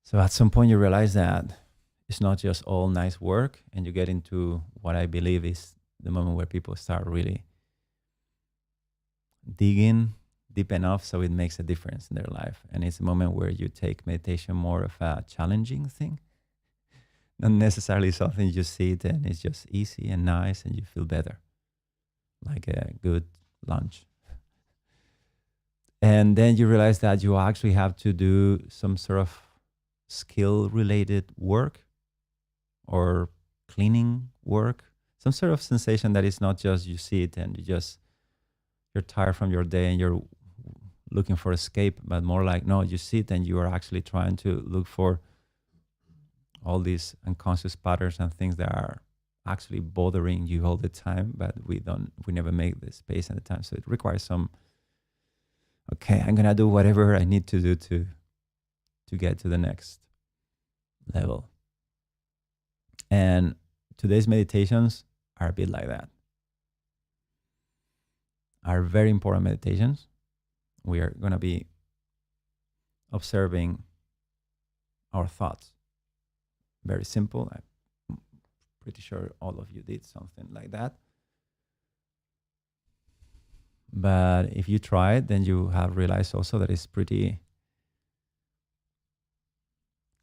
So at some point you realize that it's not just all nice work, and you get into what I believe is the moment where people start really digging deep enough so it makes a difference in their life. And it's a moment where you take meditation more of a challenging thing, not necessarily something you sit and it's just easy and nice and you feel better, like a good lunch. And then you realize that you actually have to do some sort of skill related work or cleaning work, some sort of sensation that is not just you sit and you're tired from your day and you're looking for escape, but more like, no, you sit and you are actually trying to look for all these unconscious patterns and things that are actually bothering you all the time, but we never make the space and the time. So it requires some, okay, I'm gonna do whatever I need to do to get to the next level. And today's meditations are a bit like that. Are very important meditations. We are gonna be observing our thoughts. Very simple. I'm pretty sure all of you did something like that. But if you try it, then you have realized also that it's pretty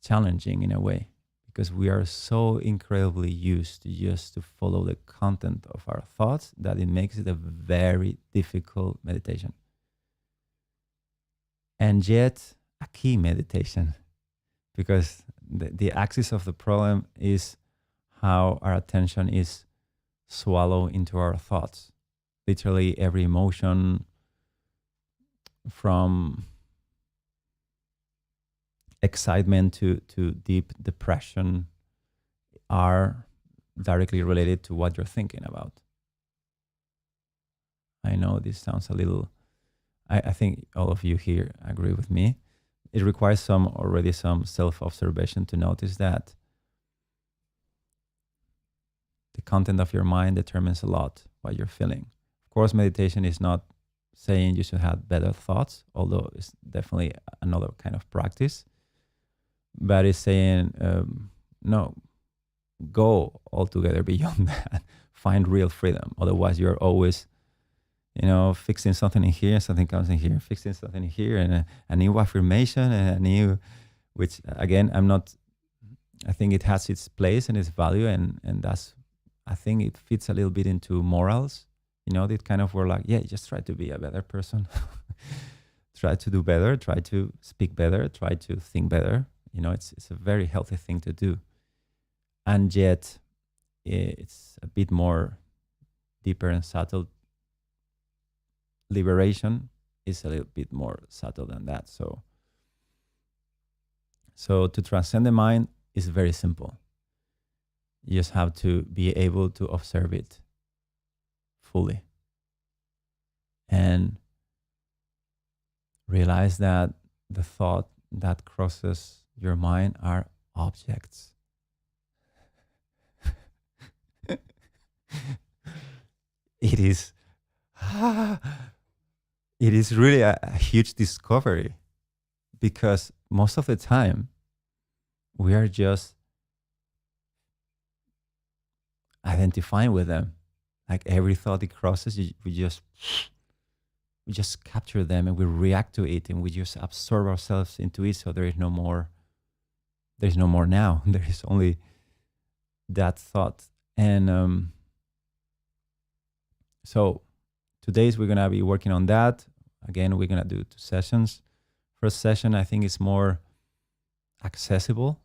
challenging in a way, because we are so incredibly used to just to follow the content of our thoughts that it makes it a very difficult meditation. And yet a key meditation, because the axis of the problem is how our attention is swallowed into our thoughts. Literally every emotion, from excitement to deep depression, are directly related to what you're thinking about. I know this sounds a little, I think all of you here agree with me. It requires some self-observation to notice that the content of your mind determines a lot what you're feeling. Of course, meditation is not saying you should have better thoughts, although it's definitely another kind of practice. But it's saying, no, go altogether beyond that. Find real freedom. Otherwise, you're always, fixing something in here, something comes in here, fixing something in here, and a new affirmation and a new, which again, I think it has its place and its value, and that's, I think it fits a little bit into morals. They kind of were like, yeah, just try to be a better person, try to do better, try to speak better, try to think better. It's a very healthy thing to do, and yet it's a bit more deeper and subtle. Liberation is a little bit more subtle than that. So to transcend the mind is very simple. You just have to be able to observe it fully and realize that the thought that crosses your mind are objects. It is it is really a huge discovery, because most of the time we are just identifying with them. Like every thought it crosses, we just capture them and we react to it and we just absorb ourselves into it. So there's no more now. There is only that thought. And so today's we're gonna be working on that. Again, we're gonna do 2 sessions. First session, I think, is more accessible,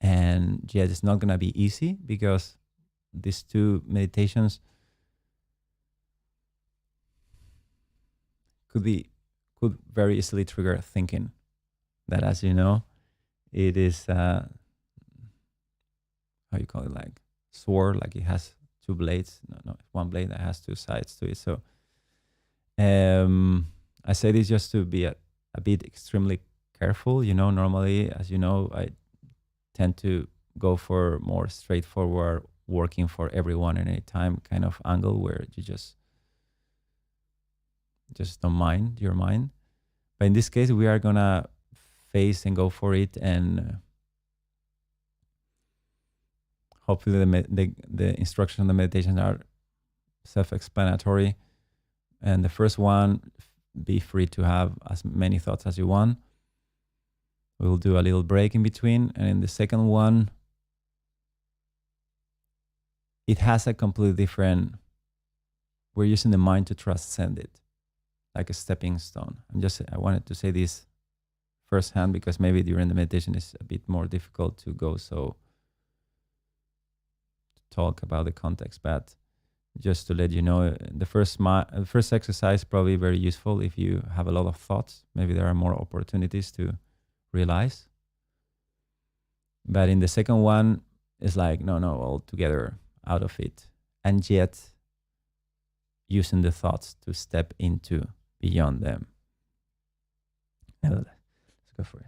and yet it's not gonna be easy, because these 2 meditations could very easily trigger thinking. That, as you know, it is how you call it, like sword, like it has 2 blades. No, one blade that has 2 sides to it. So I say this just to be a bit extremely careful. Normally, as you know, I tend to go for more straightforward, working for everyone at any time kind of angle, where you just don't mind your mind. But in this case, we are gonna face and go for it. And hopefully the instructions on the meditation are self-explanatory. And the first one, be free to have as many thoughts as you want. We'll do a little break in between. And in the second one, it has a completely different, we're using the mind to transcend it, like a stepping stone. I wanted to say this firsthand because maybe during the meditation it's a bit more difficult to go so to talk about the context. But just to let you know, the first exercise probably very useful if you have a lot of thoughts. Maybe there are more opportunities to realize. But in the second one, it's like, no, altogether out of it. And yet using the thoughts to step into beyond them. Nevertheless, let's go for it.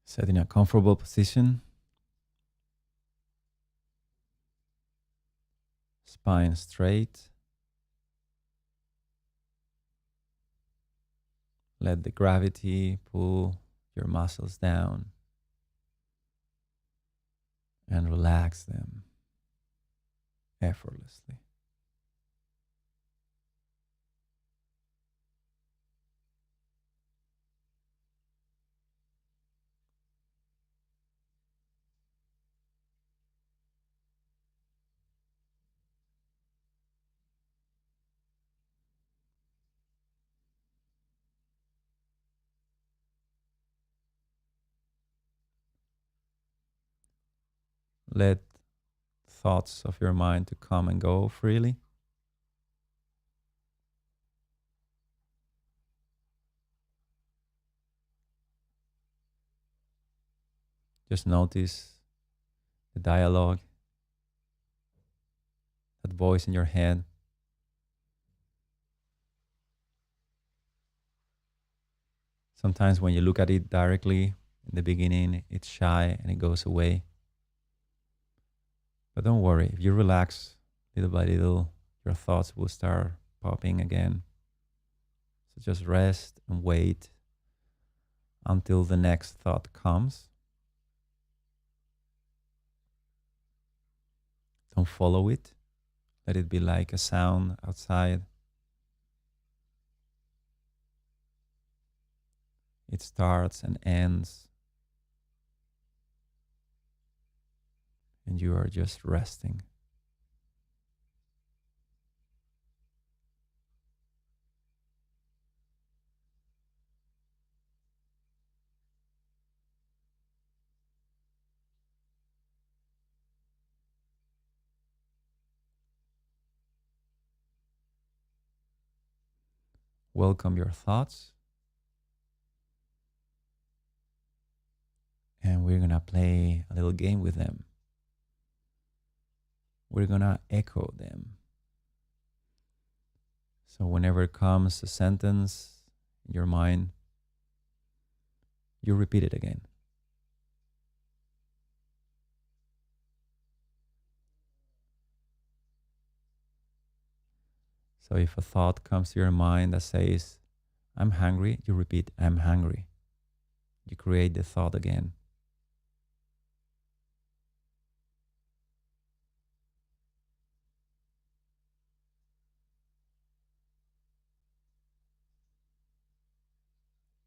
Set in a comfortable position. Spine straight. Let the gravity pull your muscles down and relax them effortlessly. Let thoughts of your mind to come and go freely. Just notice the dialogue, that voice in your head. Sometimes when you look at it directly in the beginning, it's shy and it goes away. But don't worry, if you relax little by little, your thoughts will start popping again. So just rest and wait until the next thought comes. Don't follow it. Let it be like a sound outside. It starts and ends. And you are just resting. Welcome your thoughts. And we're going to play a little game with them. We're going to echo them. So whenever comes a sentence in your mind, you repeat it again. So if a thought comes to your mind that says, I'm hungry, you repeat, I'm hungry. You create the thought again.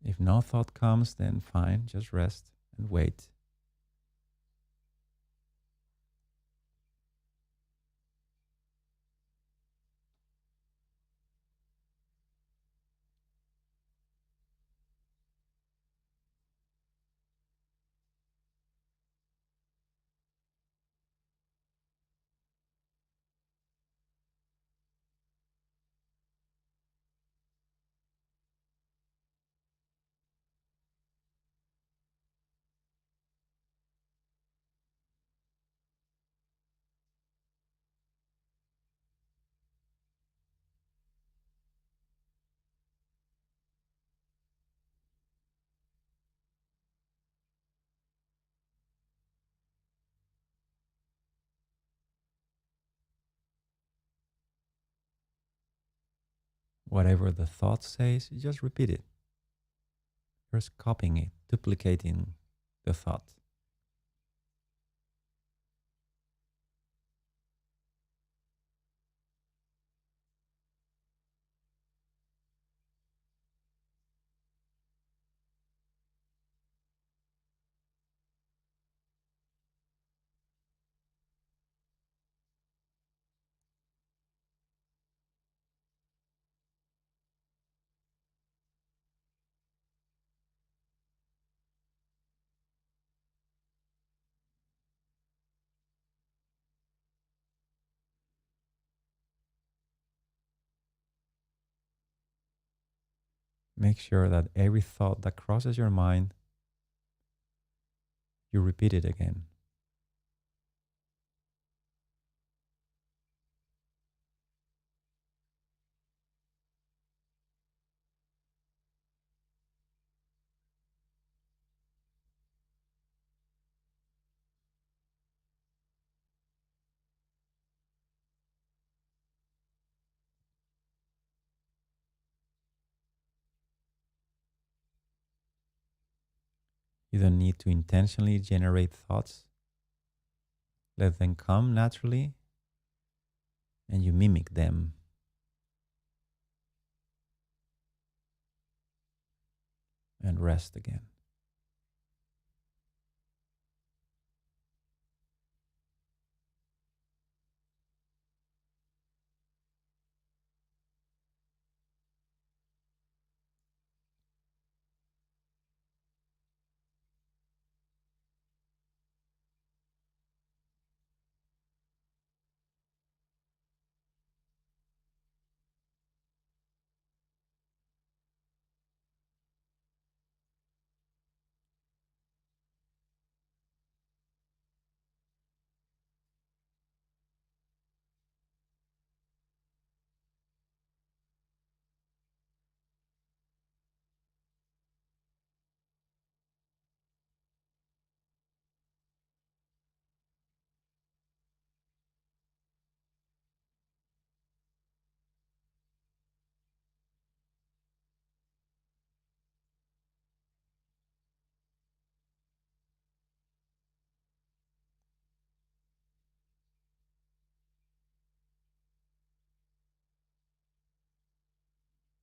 If no thought comes, then fine, just rest and wait. Whatever the thought says, you just repeat it. You're just copying it, duplicating the thought. Make sure that every thought that crosses your mind, you repeat it again. You don't need to intentionally generate thoughts. Let them come naturally and you mimic them and rest again.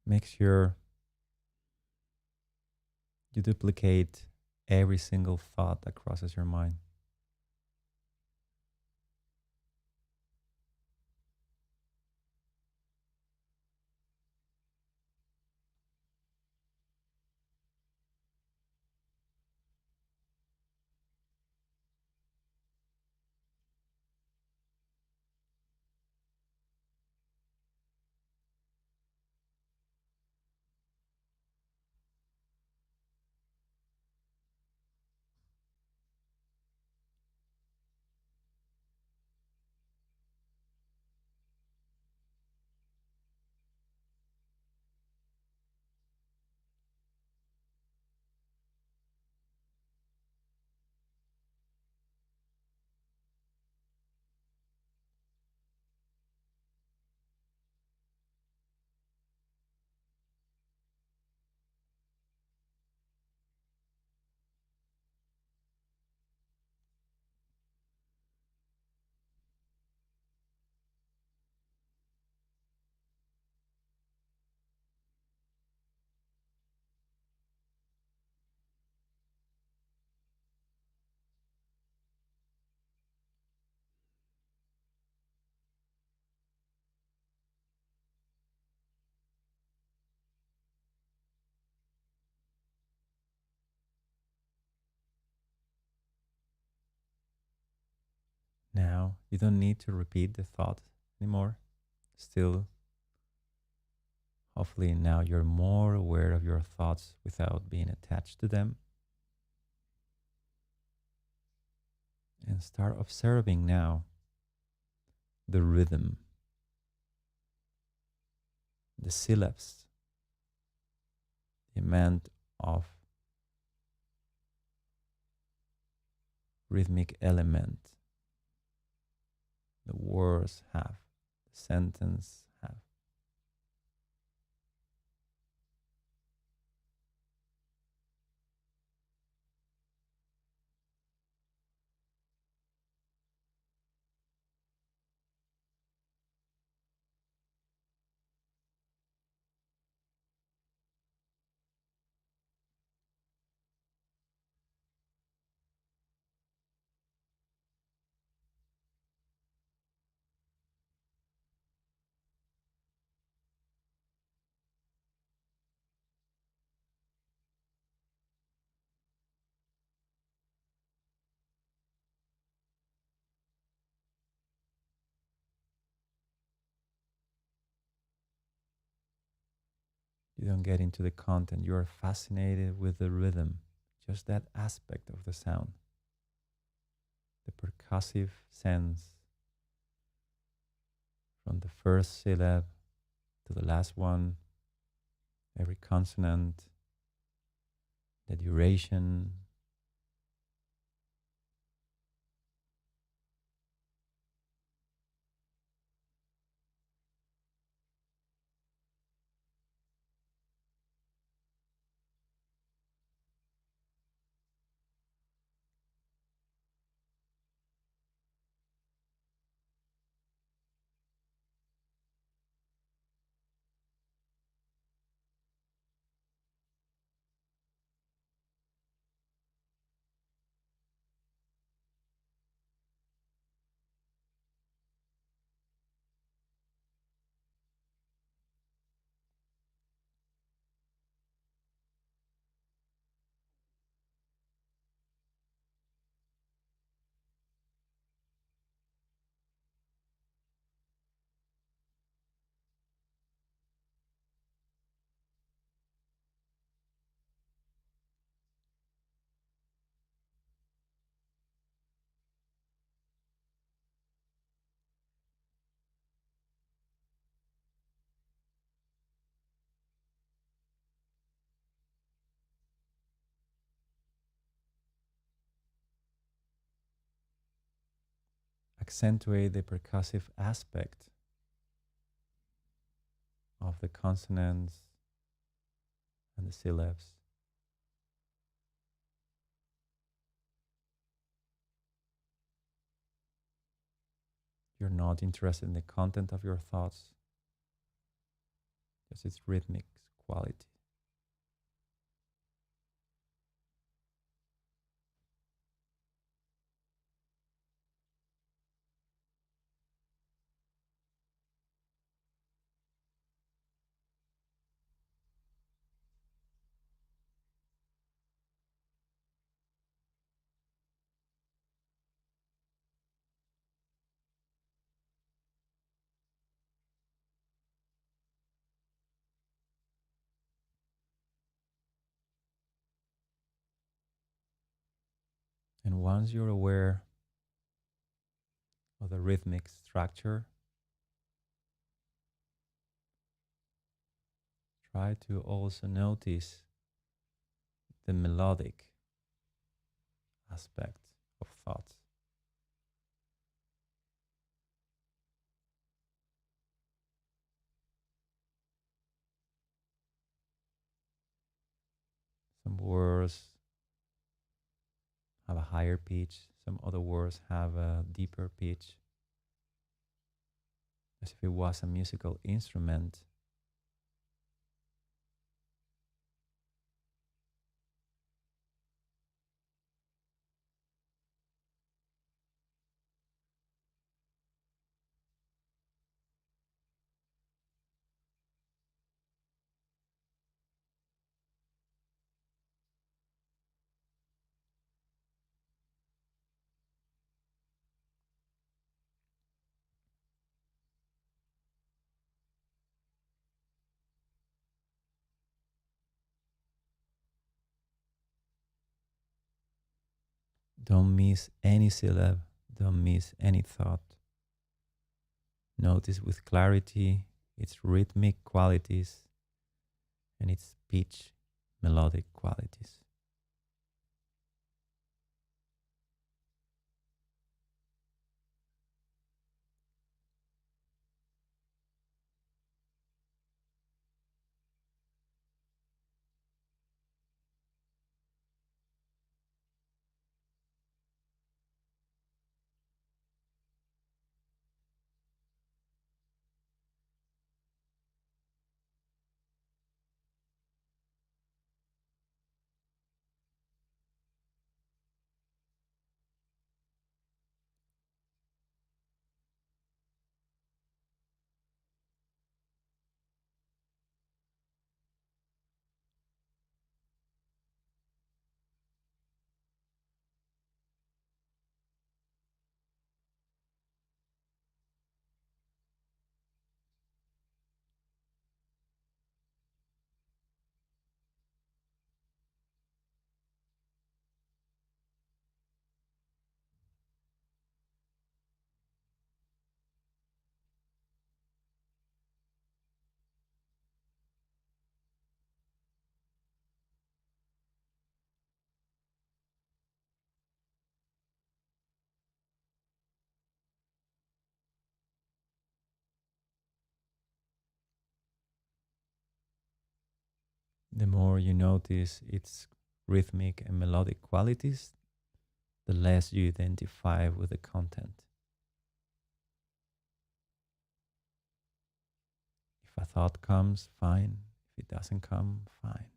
Make sure you duplicate every single thought that crosses your mind. Now, you don't need to repeat the thought anymore. Still, hopefully, now you're more aware of your thoughts without being attached to them. And start observing now the rhythm, the syllables, the amount of rhythmic element the words have, the sentence have. You don't get into the content. You are fascinated with the rhythm, just that aspect of the sound, the percussive sense from the first syllable to the last one, every consonant, the duration. Accentuate the percussive aspect of the consonants and the syllables. You're not interested in the content of your thoughts, just its rhythmic quality. And once you're aware of the rhythmic structure, try to also notice the melodic aspect of thoughts. Some words have a higher pitch, some other words have a deeper pitch, as if it was a musical instrument. Don't miss any syllable, don't miss any thought. Notice with clarity its rhythmic qualities and its pitch melodic qualities. The more you notice its rhythmic and melodic qualities, the less you identify with the content. If a thought comes, fine. If it doesn't come, fine.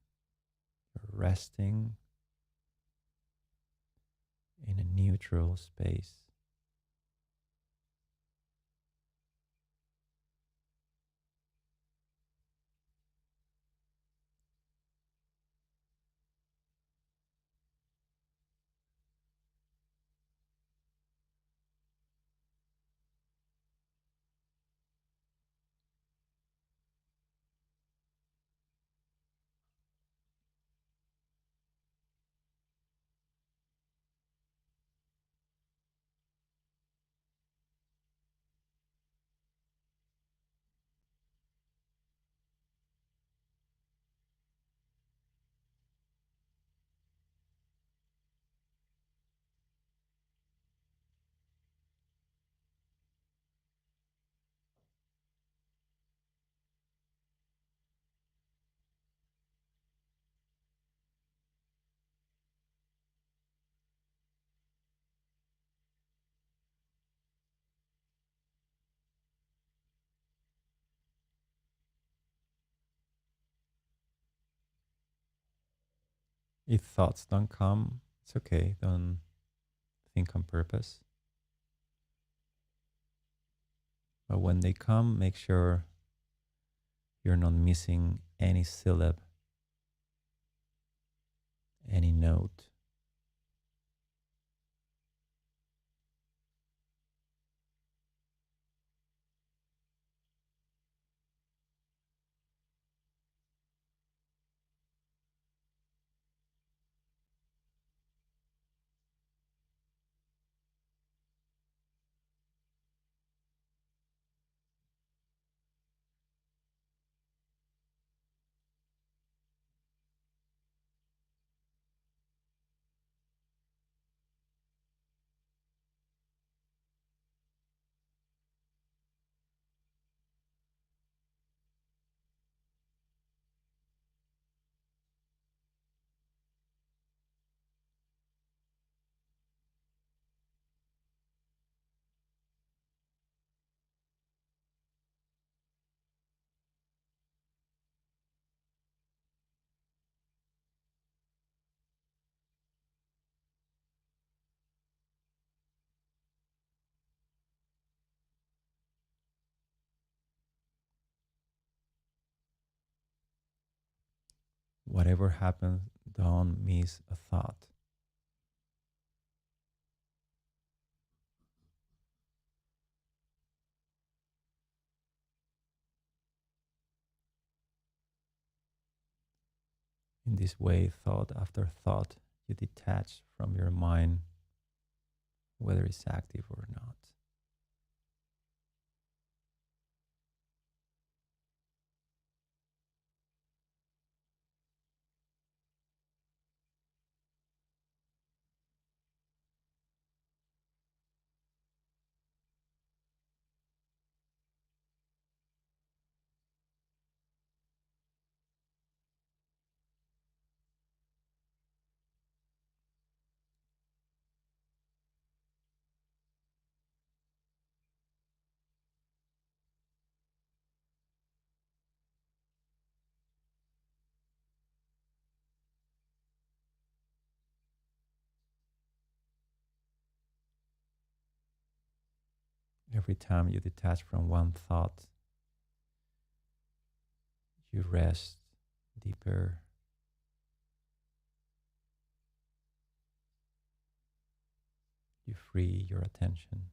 You're resting in a neutral space. If thoughts don't come, it's okay. Don't think on purpose. But when they come, make sure you're not missing any syllable, any note. Whatever happens, don't miss a thought. In this way, thought after thought, you detach from your mind, whether it's active or not. Every time you detach from one thought, you rest deeper, you free your attention.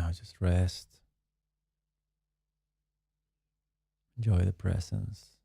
Now just rest. Enjoy the presence.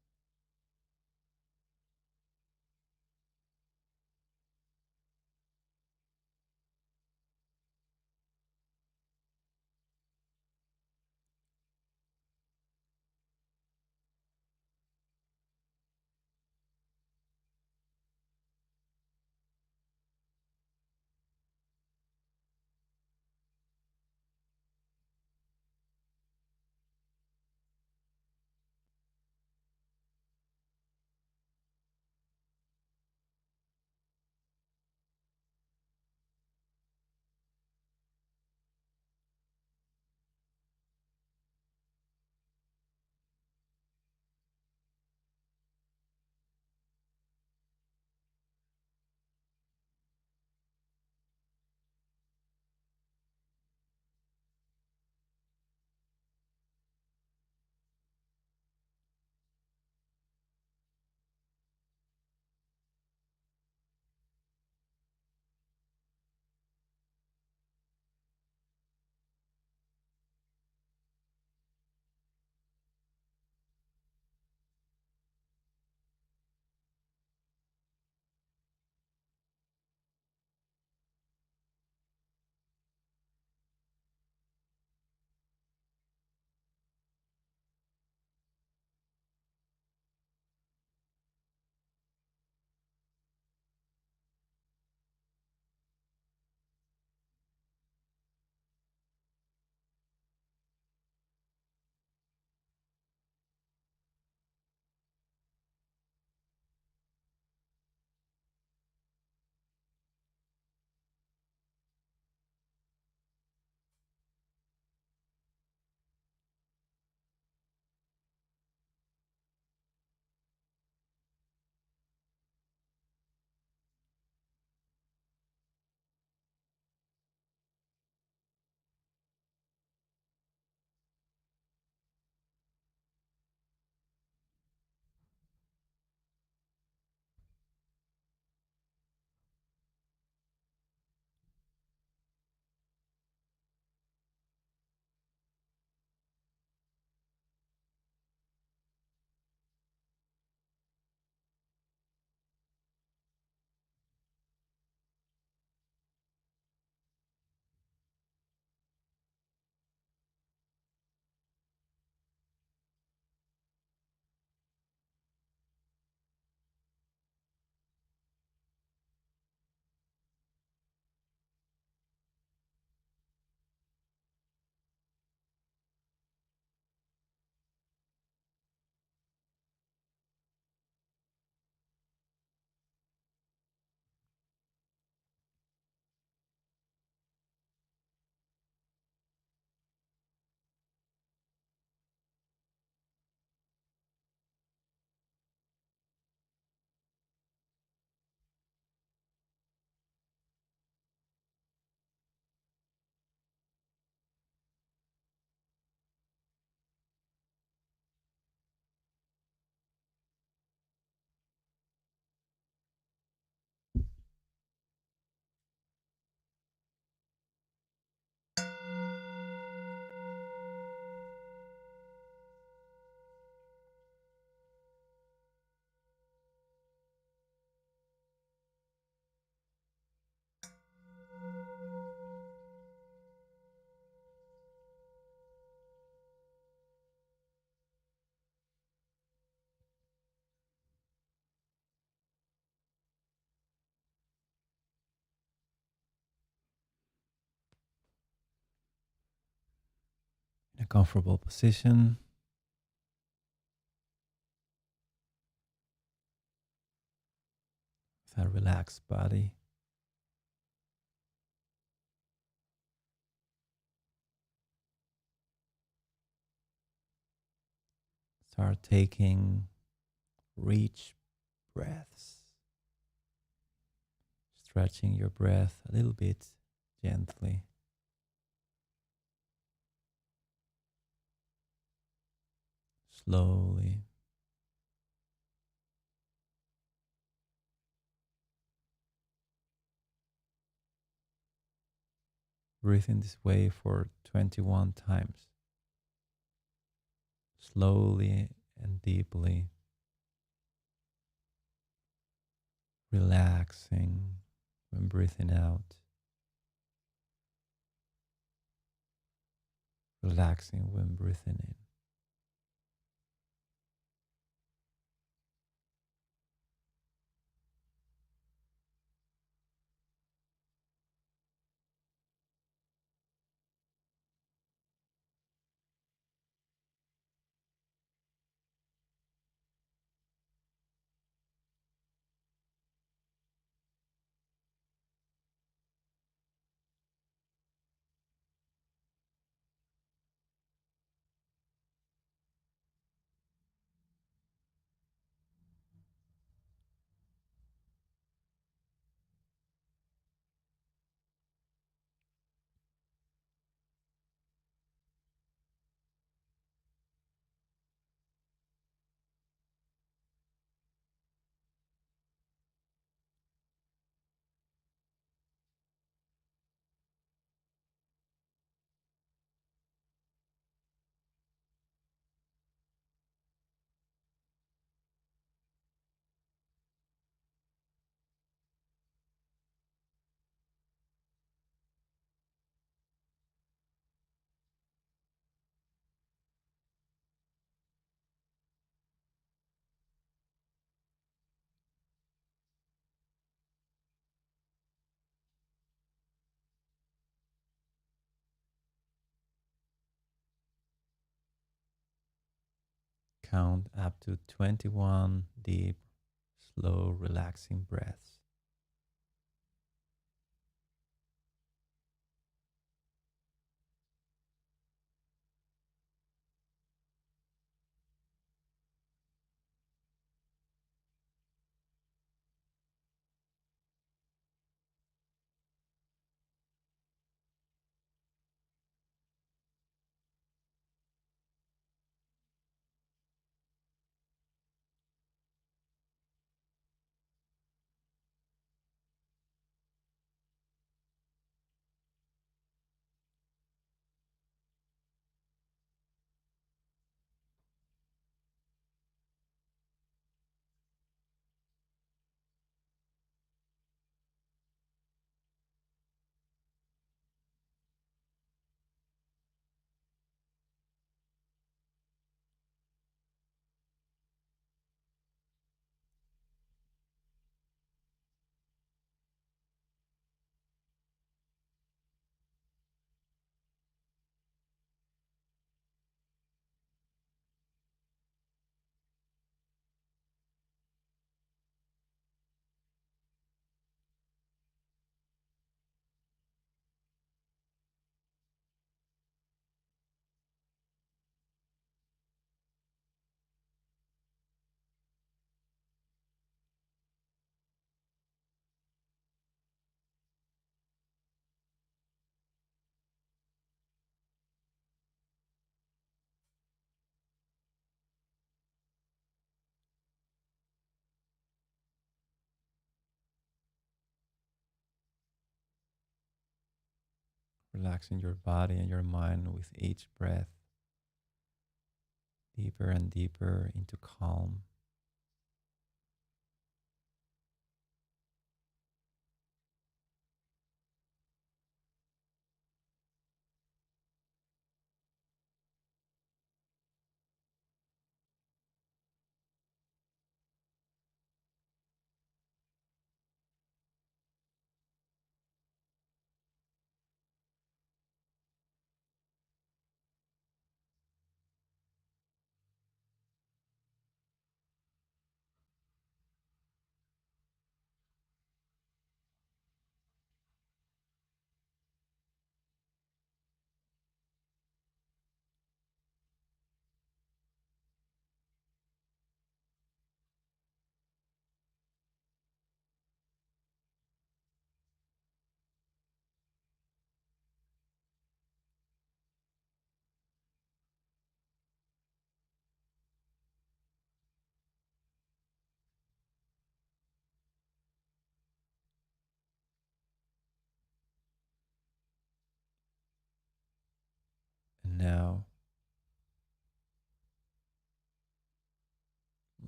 In a comfortable position, with a relaxed body. Start taking rich breaths, stretching your breath a little bit gently. Slowly, Breathe in this way for 21 times, slowly and deeply, relaxing when breathing out, relaxing when breathing in. Count up to 21 deep, slow, relaxing breaths. Relaxing your body and your mind with each breath, deeper and deeper into calm.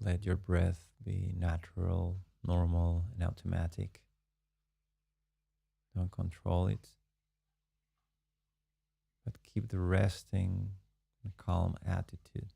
Let your breath be natural, normal, and automatic. Don't control it, but keep the resting and calm attitude.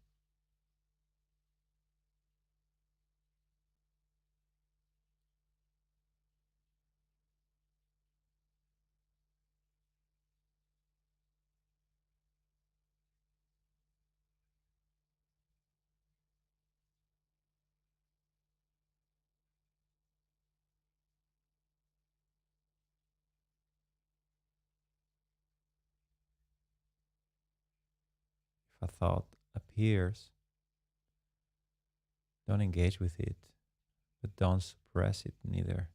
If a thought appears, don't engage with it, but don't suppress it neither.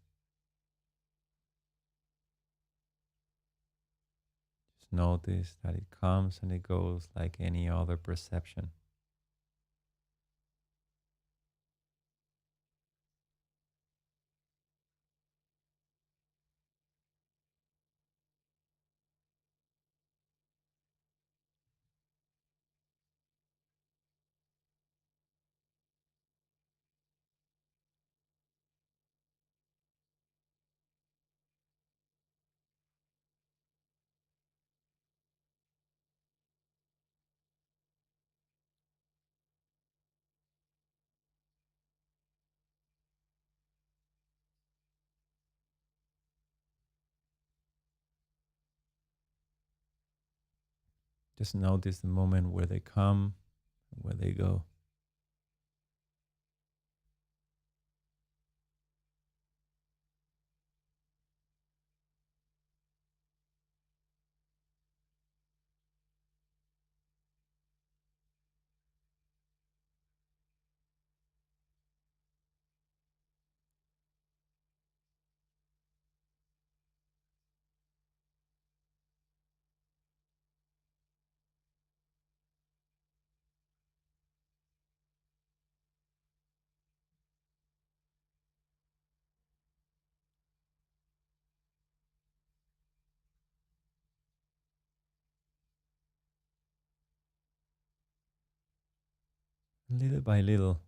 Just notice that it comes and it goes like any other perception. Just notice the moment where they come, where they go. Little by little,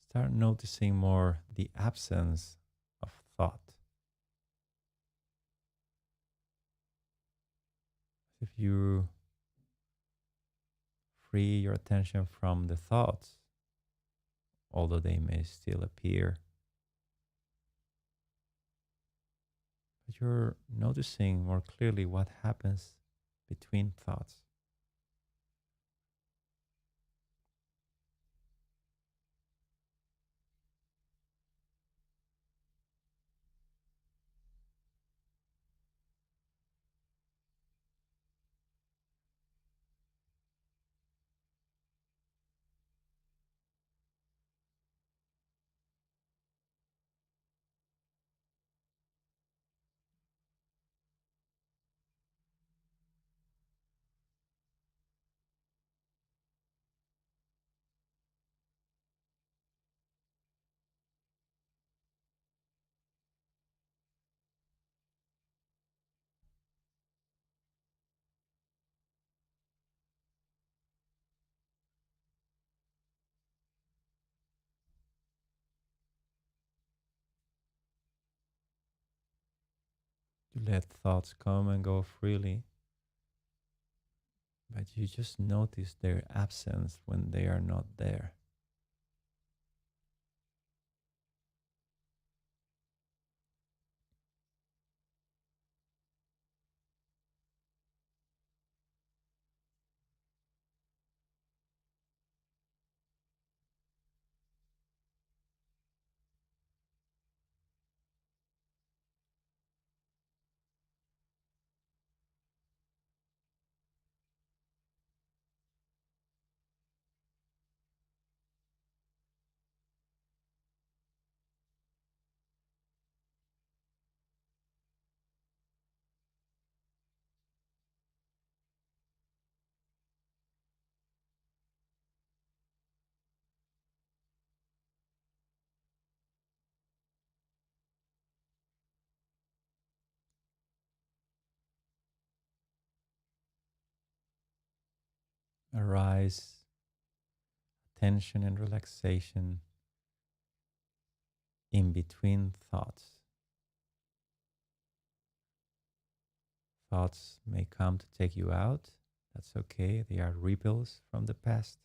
start noticing more the absence of thought. If you free your attention from the thoughts, although they may still appear, but you're noticing more clearly what happens between thoughts. You let thoughts come and go freely, but you just notice their absence when they are not there. Arise, tension and relaxation in between thoughts. Thoughts may come to take you out. That's okay. They are ripples from the past.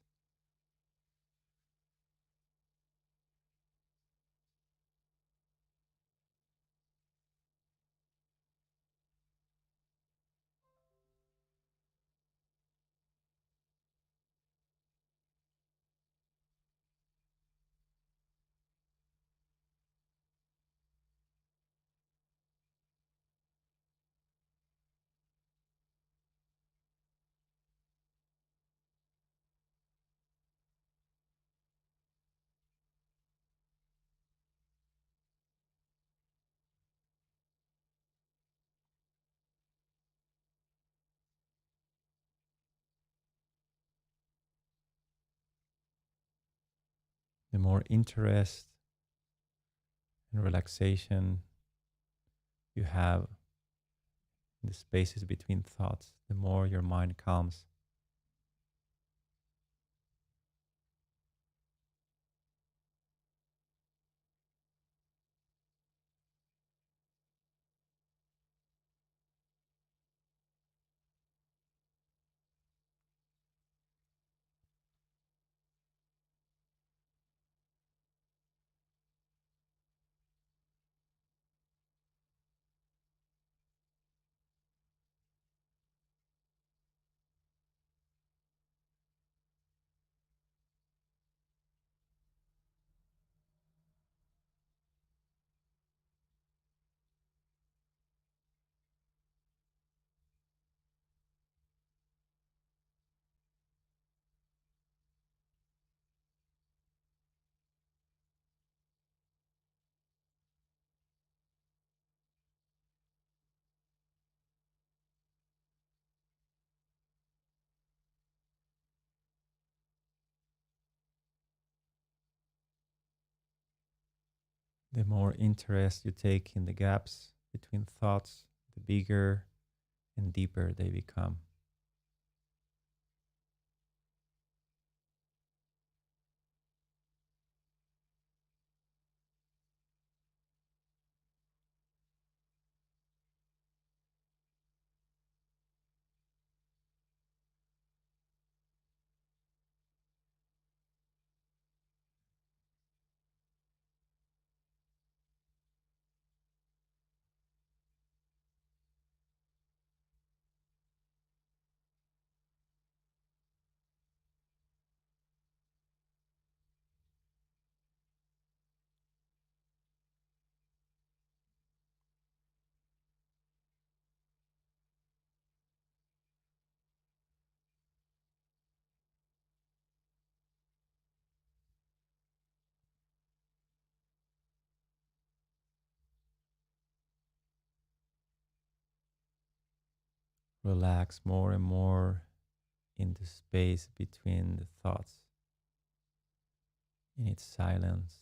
The more interest and relaxation you have in the spaces between thoughts, the more your mind calms. The more interest you take in the gaps between thoughts, the bigger and deeper they become. Relax more and more in the space between the thoughts, in its silence.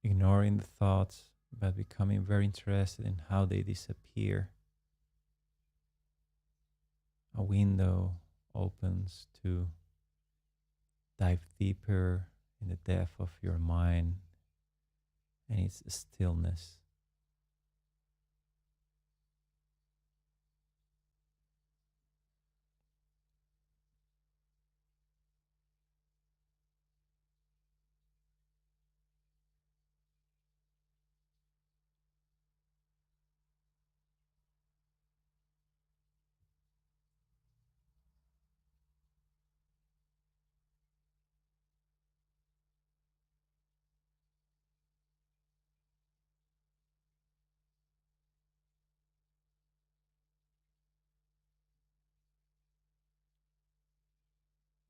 Ignoring the thoughts, but becoming very interested in how they disappear. a window opens to dive deeper in the depth of your mind and its stillness.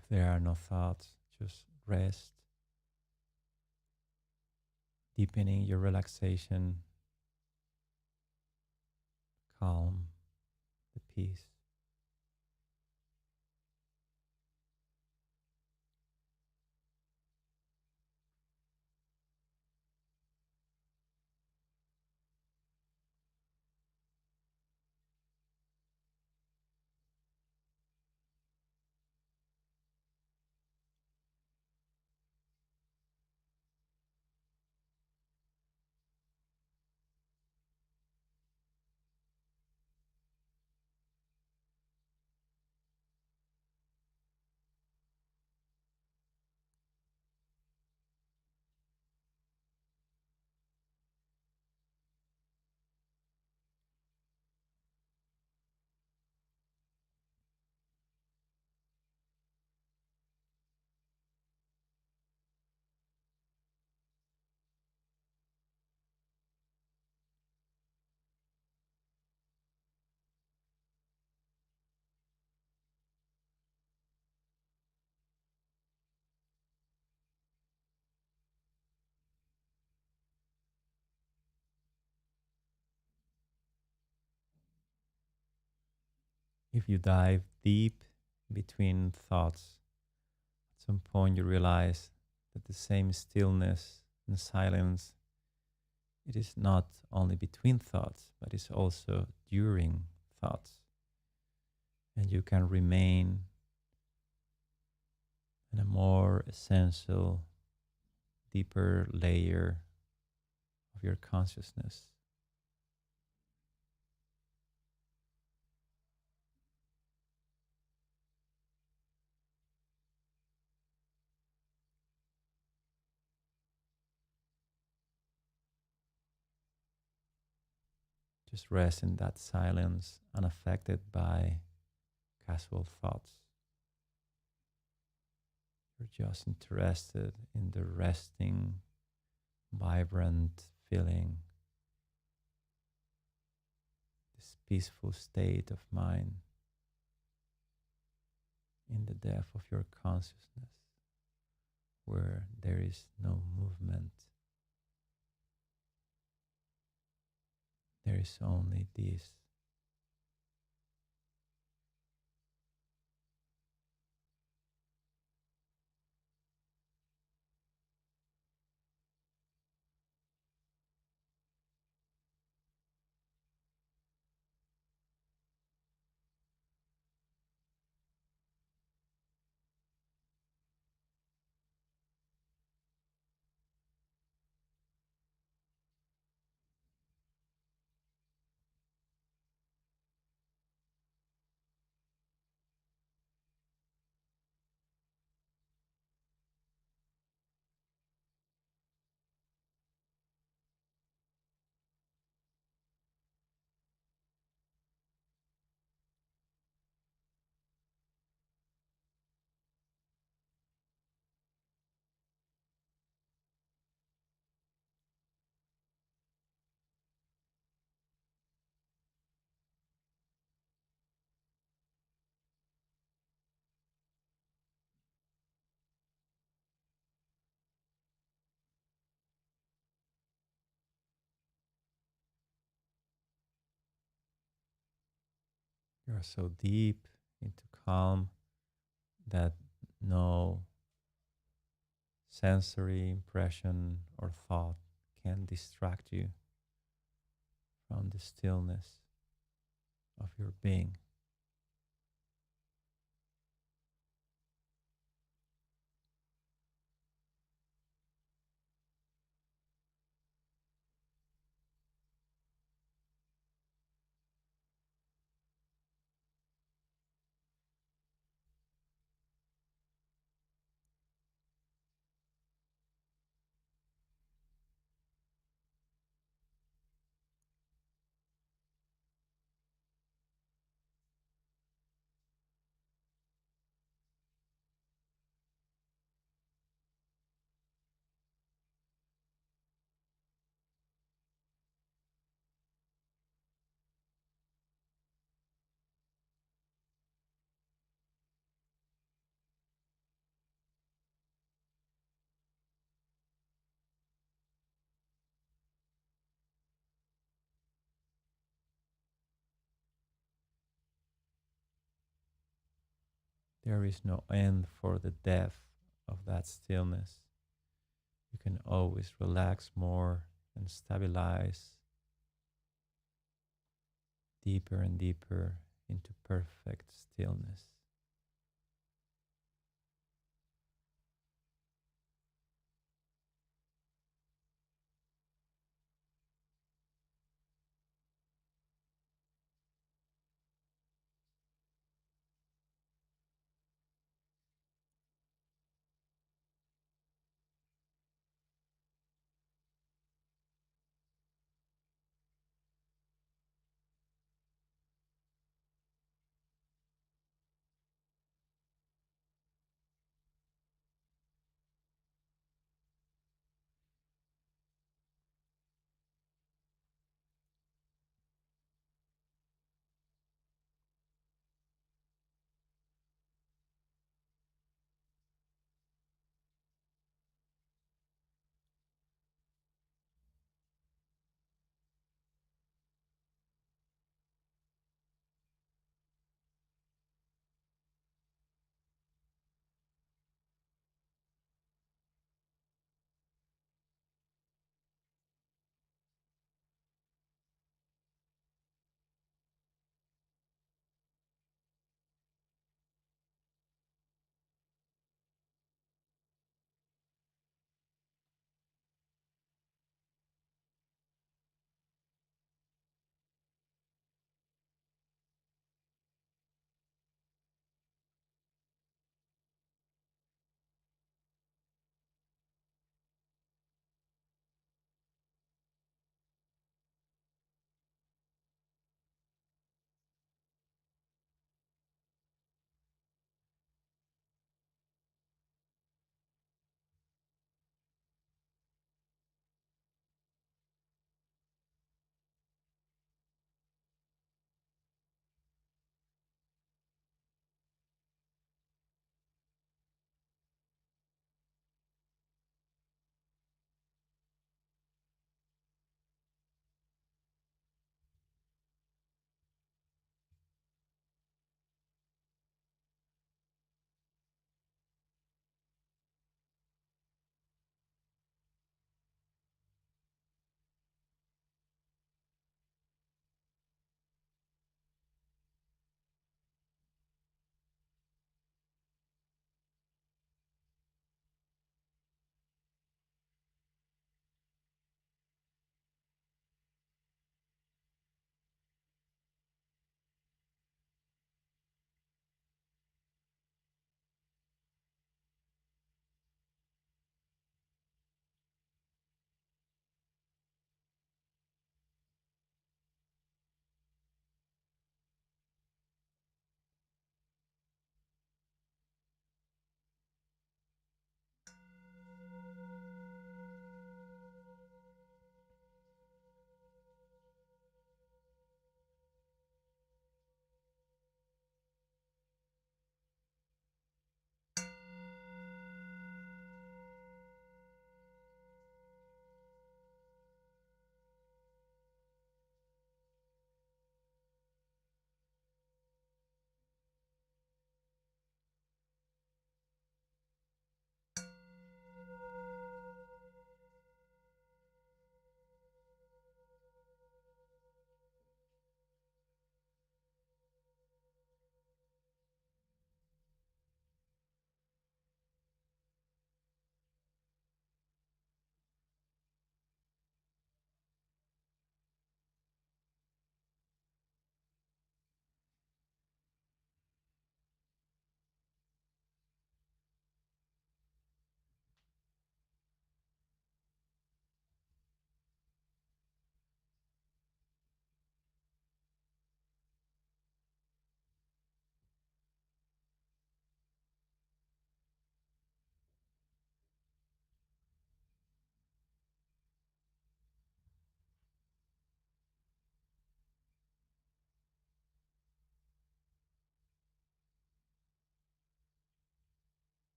If there are no thoughts, just rest, deepening your relaxation, calm, the peace. If you dive deep between thoughts, at some point you realize that the same stillness and silence, it is not only between thoughts, but it's also during thoughts. And you can remain in a more essential, deeper layer of your consciousness. Just rest in that silence, unaffected by casual thoughts. You're just interested in the resting, vibrant feeling, this peaceful state of mind in the depth of your consciousness, where there is no movement. There is only this. You are so deep into calm that no sensory impression or thought can distract you from the stillness of your being. There is no end for the depth of that stillness. You can always relax more and stabilize deeper and deeper into perfect stillness.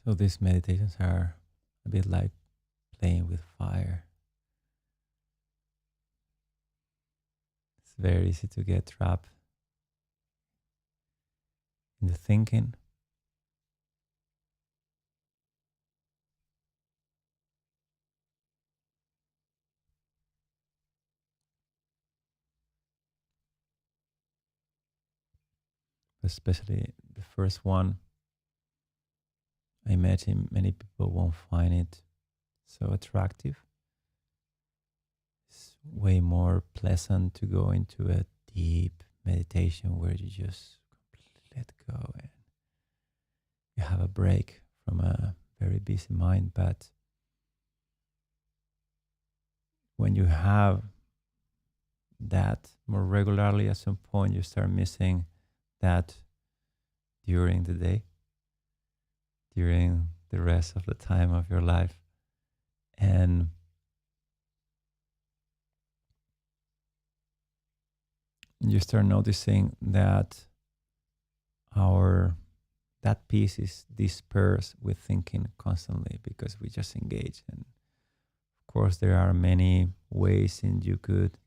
So these meditations are a bit like playing with fire. It's very easy to get trapped in the thinking, especially the first one. I imagine many people won't find it so attractive. It's way more pleasant to go into a deep meditation where you just completely let go and you have a break from a very busy mind. But when you have that more regularly, at some point you start missing that during the day, during the rest of the time of your life. And you start noticing that our that piece is dispersed with thinking constantly because we just engage. And of course there are many ways in you could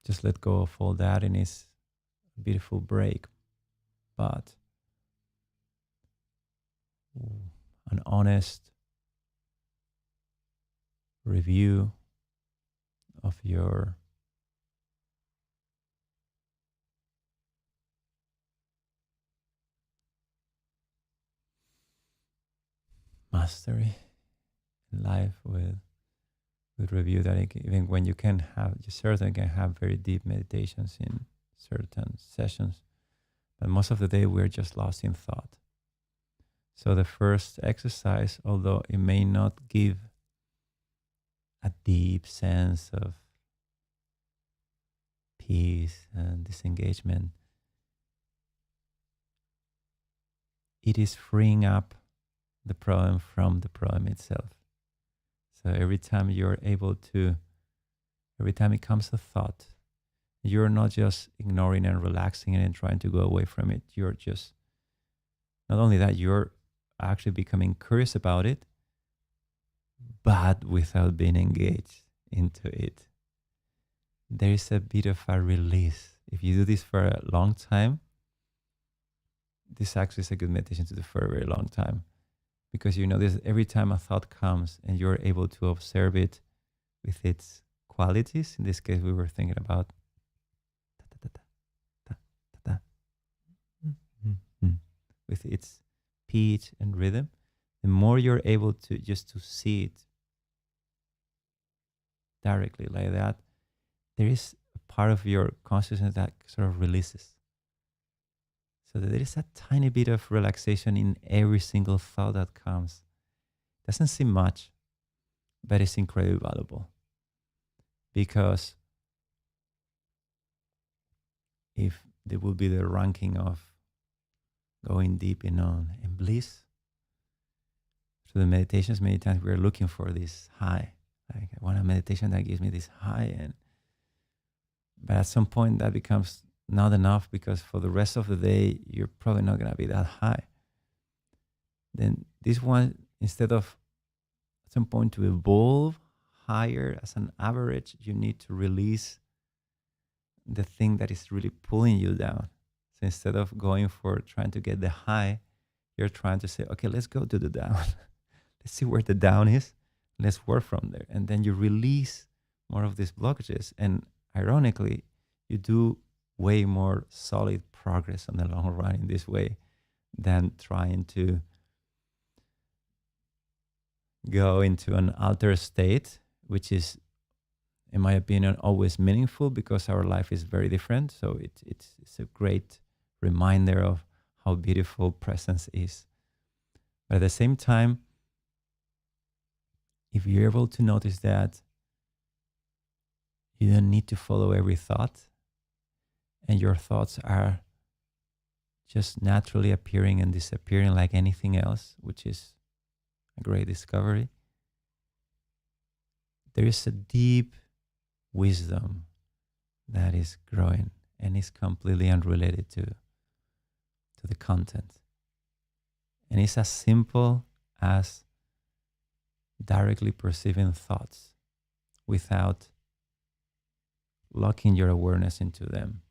just let go of all that, and it's a beautiful break. But an honest review of your mastery in life with review that even when you can have, you certainly can have very deep meditations in certain sessions, but most of the day we're just lost in thought. So the first exercise, although it may not give a deep sense of peace and disengagement, it is freeing up the problem from the problem itself. So every time you're able to, every time it comes a thought, you're not just ignoring and relaxing it and trying to go away from it. You're just, not only that, you're actually becoming curious about it, but without being engaged into it. There is a bit of a release. If you do this for a long time, this actually is a good meditation to do for a very long time, because you notice every time a thought comes and you're able to observe it with its qualities. In this case, we were thinking about with its pitch and rhythm. The more you're able to just to see it directly like that, there is a part of your consciousness that sort of releases. So that there is a tiny bit of relaxation in every single thought that comes. Doesn't seem much, but it's incredibly valuable. Because if there would be the ranking of going deep in bliss, through the meditations, many times we're looking for this high. Like, I want a meditation that gives me this high, but at some point that becomes not enough, because for the rest of the day you're probably not going to be that high. Then this one, instead of at some point to evolve higher as an average, you need to release the thing that is really pulling you down. So instead of going for trying to get the high, you're trying to say, okay, let's go to the down. Let's see where the down is. Let's work from there. And then you release more of these blockages. And ironically, you do way more solid progress on the long run in this way than trying to go into an altered state, which is, in my opinion, always meaningful because our life is very different. So it's a great reminder of how beautiful presence is. But at the same time, if you're able to notice that you don't need to follow every thought, and your thoughts are just naturally appearing and disappearing like anything else, which is a great discovery, there is a deep wisdom that is growing and is completely unrelated to the content. And And it's as simple as directly perceiving thoughts without locking your awareness into them.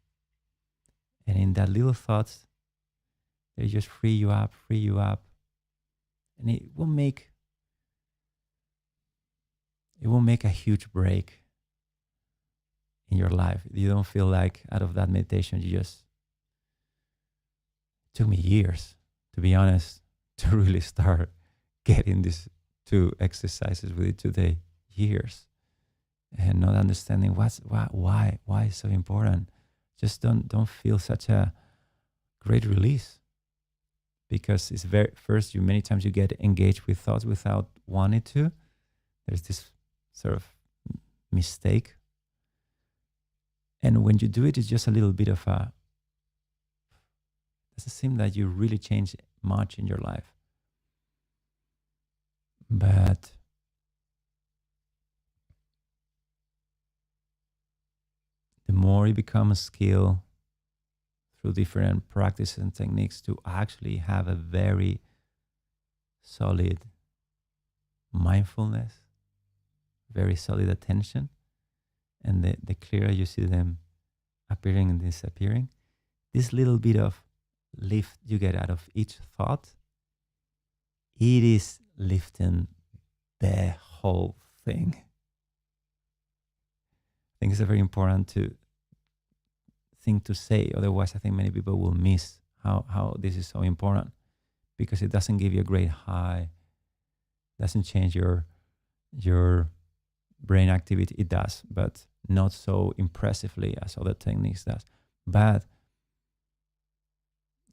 And in that little thoughts, they just free you up, and it will make a huge break in your life. You don't feel like out of that meditation, it took me years, to be honest, to really start getting these 2 exercises with it today. Years. And not understanding why it's so important. Just don't feel such a great release, because it's first, you many times you get engaged with thoughts without wanting to. There's this sort of mistake, and when you do it, it's just a little bit of a, doesn't seem that you really change much in your life. But the more you become a skill through different practices and techniques to actually have a very solid mindfulness, very solid attention, and the clearer you see them appearing and disappearing, this little bit of lift you get out of each thought, it is lifting the whole thing. I think it's a very important thing to say. Otherwise, I think many people will miss how this is so important, because it doesn't give you a great high, doesn't change your brain activity. It does, but not so impressively as other techniques does. But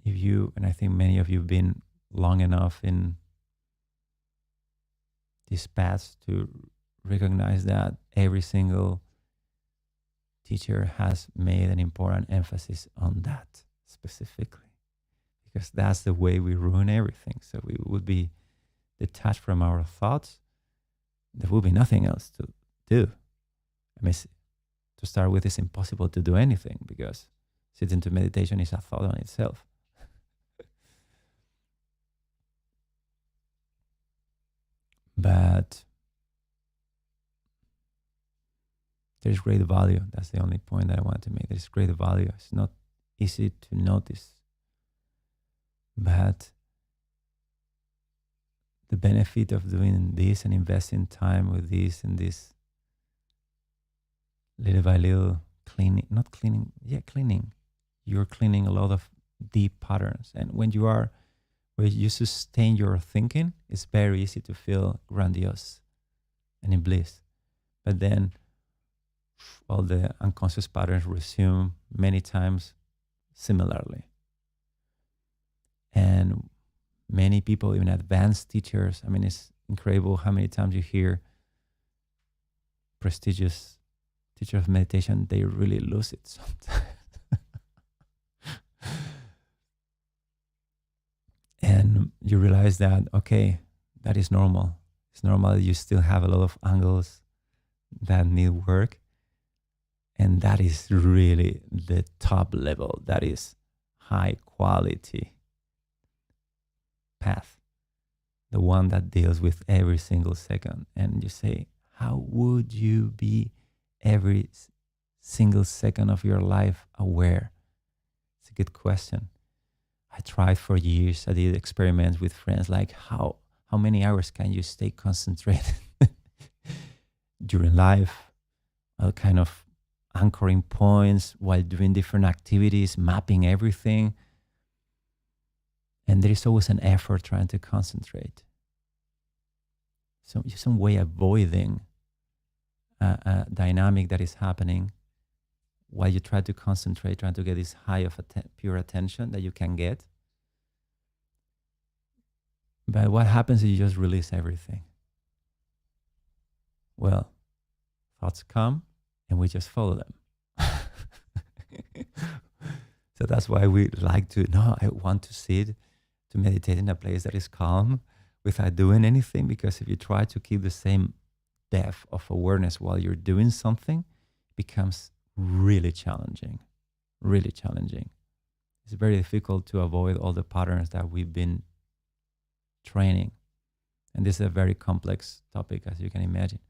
if you, and I think many of you have been long enough in these paths to recognize that every single teacher has made an important emphasis on that specifically, because that's the way we ruin everything. So we would be detached from our thoughts. There will be nothing else to do. I mean, to start with, it's impossible to do anything, because sitting to meditation is a thought on itself. But there's great value. That's the only point that I want to make. There's great value. It's not easy to notice, but the benefit of doing this and investing time with this and this, little by little, cleaning. You're cleaning a lot of deep patterns. And when you sustain your thinking, it's very easy to feel grandiose and in bliss. But then all the unconscious patterns resume many times similarly. And many people, even advanced teachers, I mean, it's incredible how many times you hear prestigious teachers of meditation, they really lose it sometimes. And you realize that, okay, that is normal. It's normal that you still have a lot of angles that need work. And that is really the top level. That is high quality path. The one that deals with every single second. And you say, how would you be every single second of your life aware? It's a good question. I tried for years. I did experiments with friends, like how many hours can you stay concentrated during life? All kind of anchoring points while doing different activities, mapping everything. And there is always an effort trying to concentrate. So you're some way avoiding a dynamic that is happening while you try to concentrate, trying to get this high of pure attention that you can get. But what happens is you just release everything. Well, thoughts come and we just follow them. So that's why we like I want to sit, to meditate in a place that is calm without doing anything, because if you try to keep the same depth of awareness while you're doing something, it becomes really challenging, really challenging. It's very difficult to avoid all the patterns that we've been training. And this is a very complex topic, as you can imagine.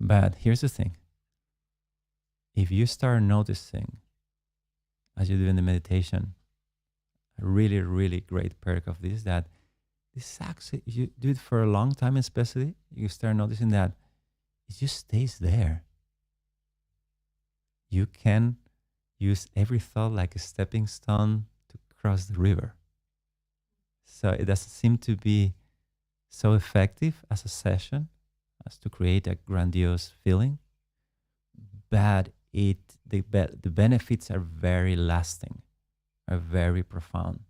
But here's the thing. If you start noticing, as you do in the meditation, a really, really great perk of this, that this actually, you do it for a long time, especially, you start noticing that it just stays there. You can use every thought like a stepping stone to cross the river. So it doesn't seem to be so effective as a session as to create a grandiose feeling, but the benefits are very lasting, are very profound,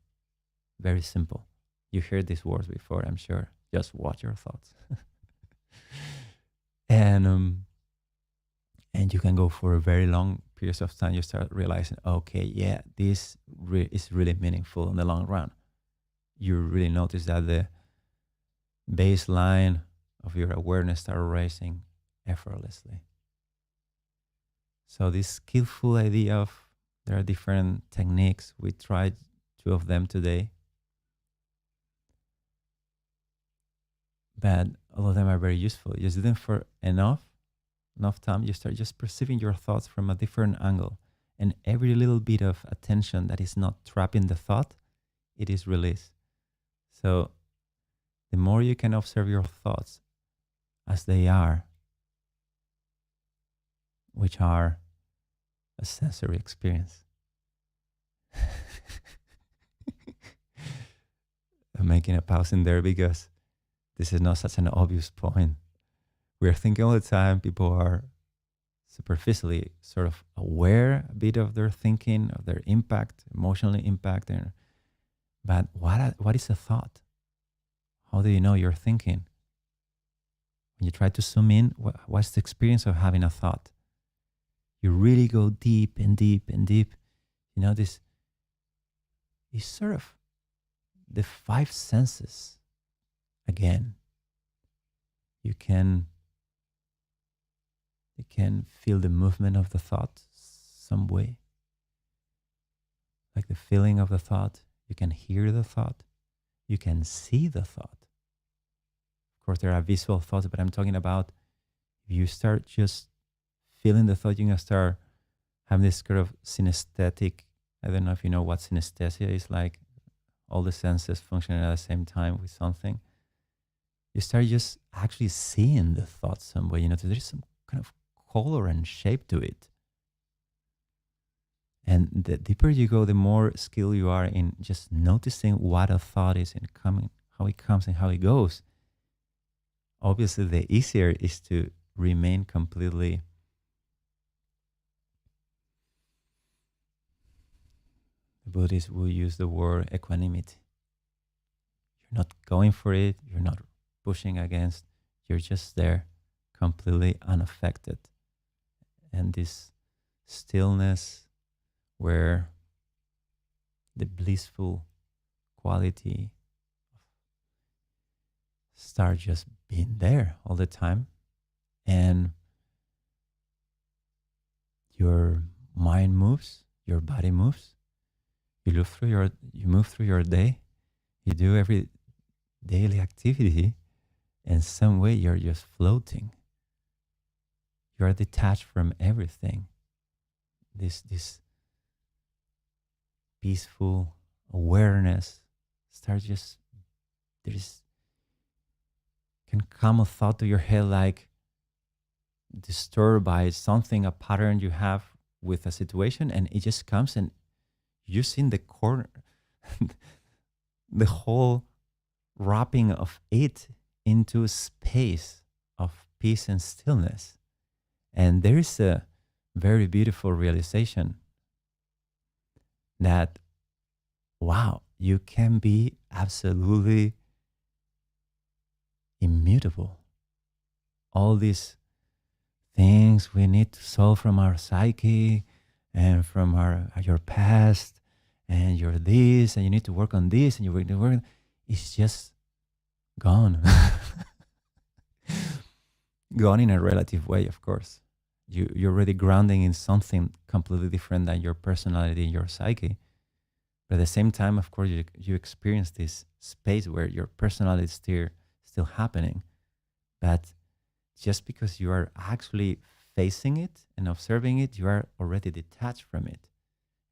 very simple. You heard these words before, I'm sure. Just watch your thoughts. and you can go for a very long periods of time. You start realizing, okay, yeah, this is really meaningful in the long run. You really notice that the baseline of your awareness start rising effortlessly. So this skillful idea of there are different techniques. We tried 2 of them today, but all of them are very useful. You do them for enough time, you start just perceiving your thoughts from a different angle, and every little bit of attention that is not trapping the thought, it is released. So the more you can observe your thoughts as they are, which are a sensory experience. I'm making a pause in there because this is not such an obvious point. We're thinking all the time, people are superficially sort of aware a bit of their thinking, of their impact, emotionally impact. But what is a thought? How do you know you're thinking? When you try to zoom in, what's the experience of having a thought? You really go deep and deep and deep. You know, this is sort of the 5 senses. Again, you can feel the movement of the thought some way. Like the feeling of the thought. You can hear the thought. You can see the thought. Of course, there are visual thoughts, but I'm talking about if you start just feeling the thought, you're going to start having this kind of synesthetic, I don't know if you know what synesthesia is, like all the senses functioning at the same time with something. You start just actually seeing the thought some way. You know, there's some kind of color and shape to it. And the deeper you go, the more skilled you are in just noticing what a thought is and coming, how it comes and how it goes. Obviously, the easier is to remain completely the Buddhists will use the word equanimity. You're not going for it. You're not pushing against. You're just there, completely unaffected. And this stillness where the blissful quality start just being there all the time, and your mind moves, your body moves. You move through your day. You do every daily activity, and some way you're just floating. You are detached from everything. This peaceful awareness starts just can come a thought to your head like disturbed by something, a pattern you have with a situation, and it just comes and you're seeing the corner, the whole wrapping of it into a space of peace and stillness. And there is a very beautiful realization that, wow, you can be absolutely immutable. All these things we need to solve from our psyche and from your past, and you're this, and you need to work on this, and you need to work. It's just gone. Gone in a relative way, of course. You're already grounding in something completely different than your personality and your psyche. But at the same time, of course, you experience this space where your personality is still happening. But just because you are actually facing it and observing it, you are already detached from it.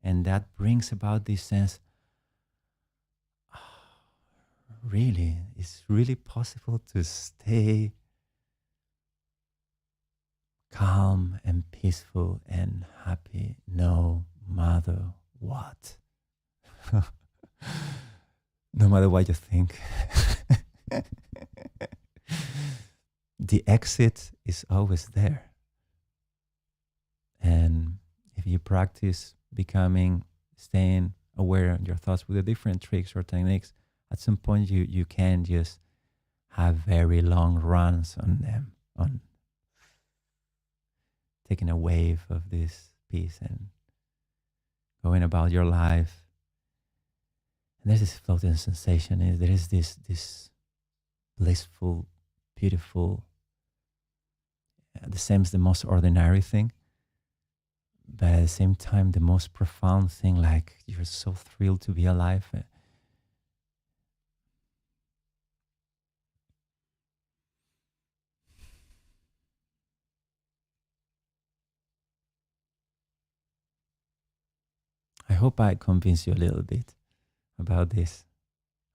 And that brings about this sense, really, it's really possible to stay calm and peaceful and happy no matter what. No matter what you think. The exit is always there. And if you practice staying aware of your thoughts with the different tricks or techniques, at some point you can just have very long runs on them, on taking a wave of this peace and going about your life. And there's this floating sensation. There is this blissful, beautiful, the same as the most ordinary thing, but at the same time, the most profound thing, like you're so thrilled to be alive. I hope I convinced you a little bit about this.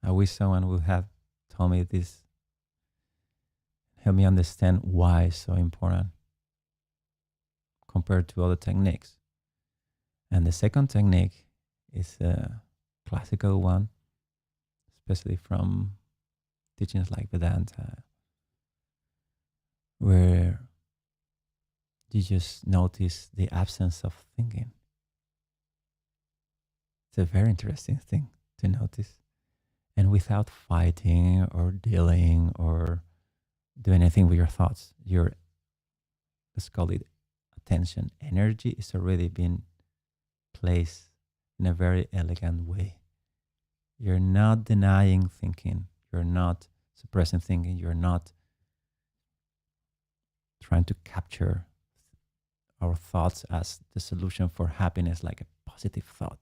I wish someone would have told me this, help me understand why it's so important compared to other techniques. And the second technique is a classical one, especially from teachings like Vedanta, where you just notice the absence of thinking. It's a very interesting thing to notice. And without fighting or dealing or doing anything with your thoughts, your, let's call it attention, energy is already being placed in a very elegant way. You're not denying thinking. You're not suppressing thinking. You're not trying to capture our thoughts as the solution for happiness, like a positive thought.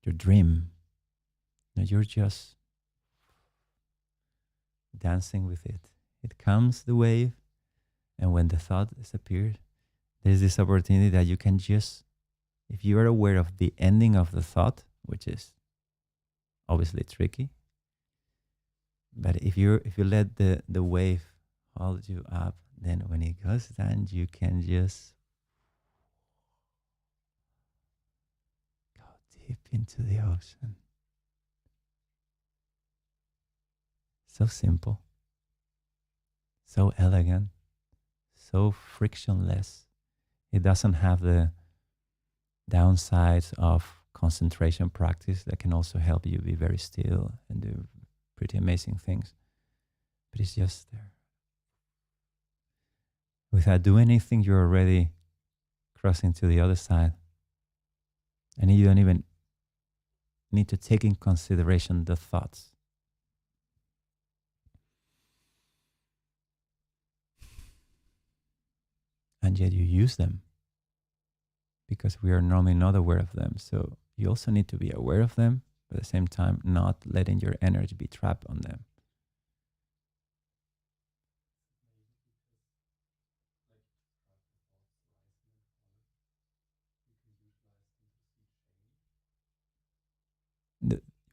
Your dream. No, you're just dancing with it. It comes, the wave, and when the thought disappears, there's this opportunity that you can just, if you are aware of the ending of the thought, which is obviously tricky, but if you let the wave hold you up, then when it goes down, you can just go deep into the ocean. So simple, so elegant, so frictionless. It doesn't have the downsides of concentration practice that can also help you be very still and do pretty amazing things. But it's just there. Without doing anything, you're already crossing to the other side. And you don't even need to take in consideration the thoughts. And yet you use them because we are normally not aware of them. So you also need to be aware of them, but at the same time, not letting your energy be trapped on them.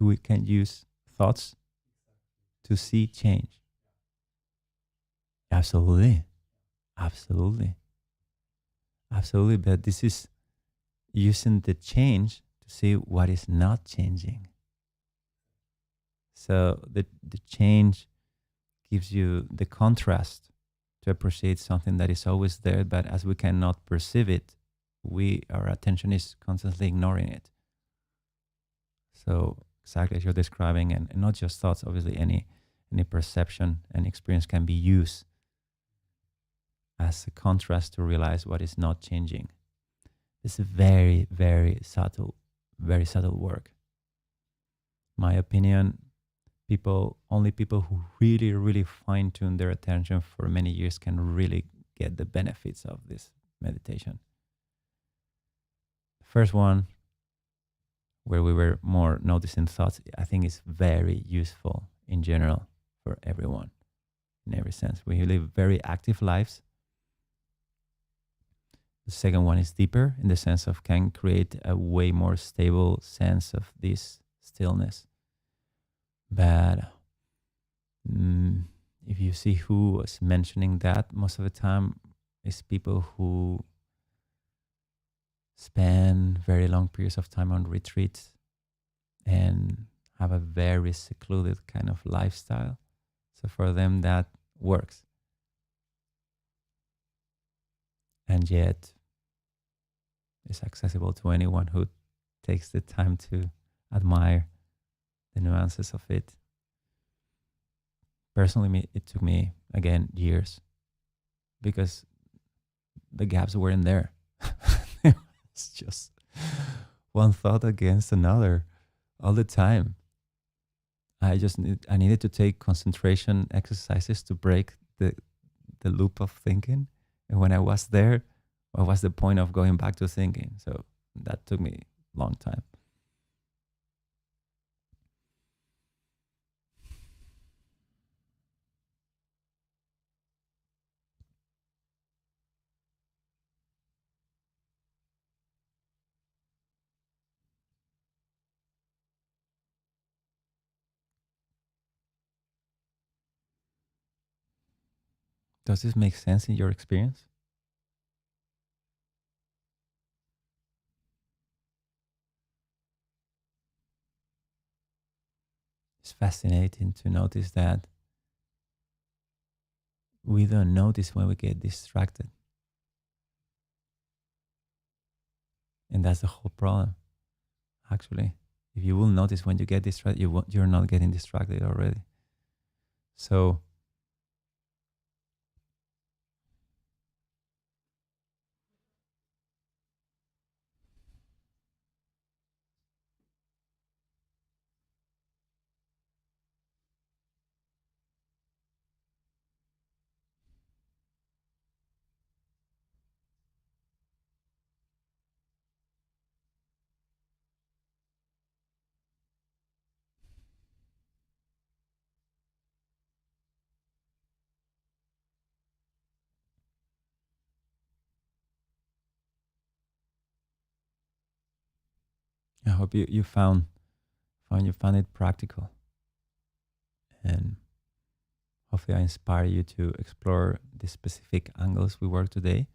We can use thoughts to see change. Absolutely. Absolutely. Absolutely. But this is using the change to see what is not changing. So the change gives you the contrast to appreciate something that is always there, but as we cannot perceive it, our attention is constantly ignoring it. So exactly as you're describing, and not just thoughts, obviously any perception and experience can be used as a contrast to realize what is not changing. It's a very, very subtle work. My opinion, only people who really, really fine tune their attention for many years can really get the benefits of this meditation. The first one, where we were more noticing thoughts, I think is very useful in general for everyone in every sense. We live very active lives. The second one is deeper in the sense of can create a way more stable sense of this stillness. But if you see who was mentioning that, most of the time is people who spend very long periods of time on retreats and have a very secluded kind of lifestyle. So for them, that works. And yet, it's accessible to anyone who takes the time to admire the nuances of it. Personally, it took me, again, years because the gaps weren't there. It's just one thought against another all the time. I needed to take concentration exercises to break the loop of thinking. And when I was there, what was the point of going back to thinking? So that took me a long time. Does this make sense in your experience? It's fascinating to notice that we don't notice when we get distracted. And that's the whole problem, actually. If you will notice when you get distracted, you're not getting distracted already. So I hope you found it practical, and hopefully I inspire you to explore the specific angles we work today.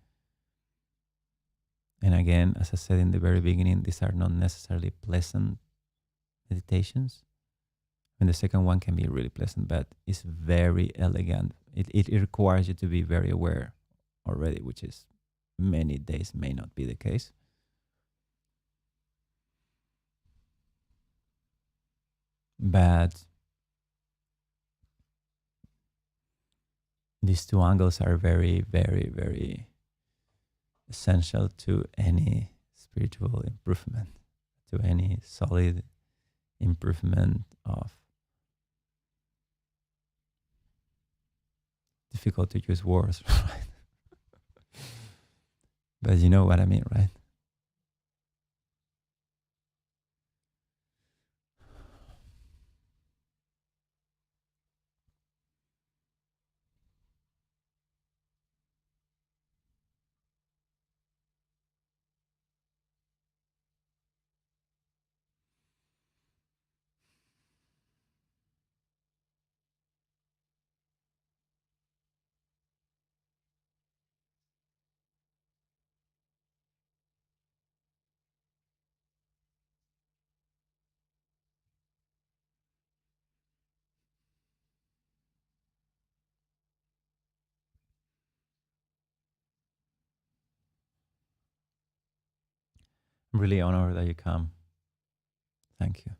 And again, as I said in the very beginning, these are not necessarily pleasant meditations. And the second one can be really pleasant, but it's very elegant. It requires you to be very aware already, which is many days may not be the case. But these two angles are very, very, very essential to any spiritual improvement, to any solid improvement of difficult to use words, right? But you know what I mean, right? I'm really honored that you come. Thank you.